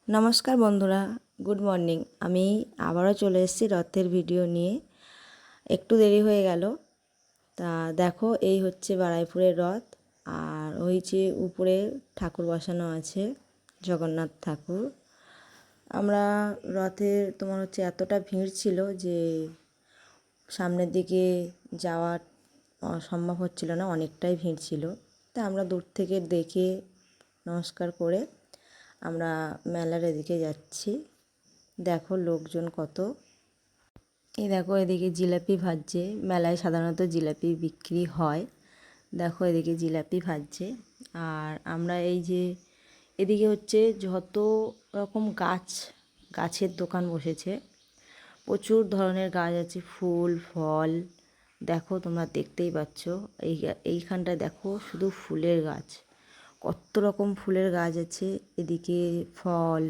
নমস্কার বন্ধুরা, good morning. আমি আবারও চলে এসেছি রথের ভিডিও নিয়ে। একটু দেরি হয়ে গেল। তা দেখো, এই হচ্ছে বারুইপুরের রথ। আর ওই যে উপরে ঠাকুর বসানো আছে, জগন্নাথ ঠাকুর। আমরা রথের তোমার হচ্ছে এতটা ভিড় ছিল যে সামনের দিকে যাওয়া সম্ভব হচ্ছিল না, অনেকটাই ভিড় ছিল। তা আমরা দূর থেকে দেখে নমস্কার করে আমরা মেলার এদিকে যাচ্ছি। দেখো লোকজন কত। এই দেখো, এদিকে জিলাপি ভাজছে। মেলায় সাধারণত জিলাপি বিক্রি হয়। দেখো এদিকে জিলাপি ভাজছে। আর আমরা এই যে এদিকে হচ্ছে যত রকম গাছের দোকান বসেছে। প্রচুর ধরনের গাছ আছে, ফুল ফল। দেখো তোমরা দেখতেই পাচ্ছ। এইখানটায় দেখো শুধু ফুলের গাছ, কত রকম ফুলের গাছ আছে। এদিকে ফল,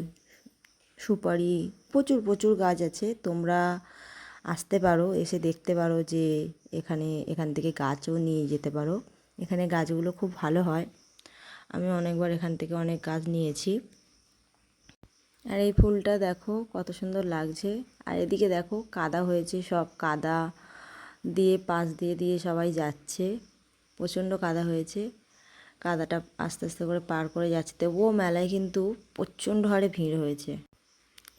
সুপারি, প্রচুর প্রচুর গাছ আছে। তোমরা আসতে পারো, এসে দেখতে পারো যে এখান থেকে গাছও নিয়ে যেতে পারো। এখানে গাছগুলো খুব ভালো হয়। আমি অনেকবার এখান থেকে অনেক গাছ নিয়েছি। আর এই ফুলটা দেখো কত সুন্দর লাগছে। আর এদিকে দেখো কাদা হয়েছে, সব কাদা দিয়ে পাশ দিয়ে দিয়ে সবাই যাচ্ছে। প্রচণ্ড কাদা হয়েছে। কাদাটা আস্তে আস্তে করে পার করে যাচ্ছে। তবুও মেলায় কিন্তু প্রচণ্ড হারে ভিড় হয়েছে।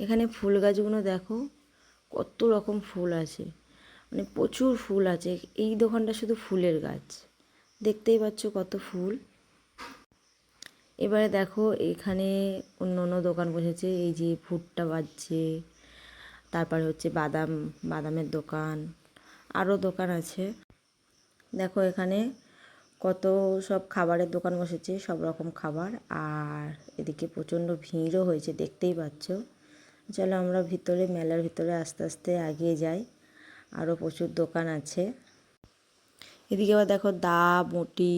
এখানে ফুল গাছগুলো দেখো কত রকম ফুল আছে, মানে প্রচুর ফুল আছে। এই দোকানটা শুধু ফুলের গাছ, দেখতেই পাচ্ছ কত ফুল। এবারে দেখো এখানে অন্য অন্য দোকান বসেছে। এই যে ভুট্টা বাজছে, তারপরে হচ্ছে বাদামের দোকান, আরও দোকান আছে। দেখো এখানে কত সব খাবারের দোকান বসেছে, সব রকম খাবার। আর এদিকে প্রচণ্ড ভিড়ও হয়েছে, দেখতেই পাচ্ছ। চলো আমরা মেলার ভিতরে আস্তে আস্তে এগিয়ে যাই। আরও প্রচুর দোকান আছে। এদিকে আবার দেখো দা বটি,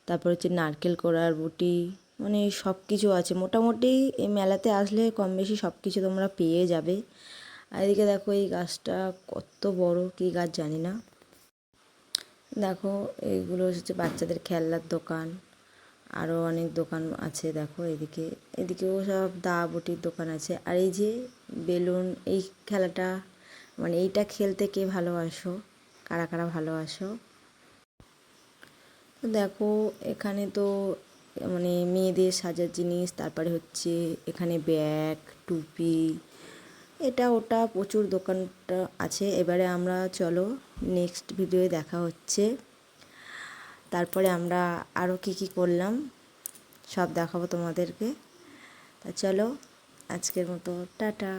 তারপর হচ্ছে নারকেল কোড়ার বটি, মানে সব কিছু আছে। মোটামুটি এই মেলাতে আসলে কম বেশি সব কিছু তোমরা পেয়ে যাবে। আর এদিকে দেখো এই গাছটা কত বড়, কী গাছ জানি না। দেখো এইগুলো হচ্ছে বাচ্চাদের খেলনার দোকান। আরও অনেক দোকান আছে। দেখো এদিকেও সব দা বটির দোকান আছে। আর এই যে বেলুন, এই খেলাটা মানে এইটা খেলতে কে ভালোবাসো, কারা কারা ভালোবাসো। দেখো এখানে তো মানে মেয়েদের সাজার জিনিস, তারপরে হচ্ছে এখানে ব্যাগ, টুপি, এটা ওটা প্রচুর দোকানটা আছে। এবারে আমরা চলো নেক্সট ভিডিওয়ে দেখা হচ্ছে। তারপরে আমরা আরও কী করলাম সব দেখাবো তোমাদেরকে। তা চলো আজকের মতো টাটা।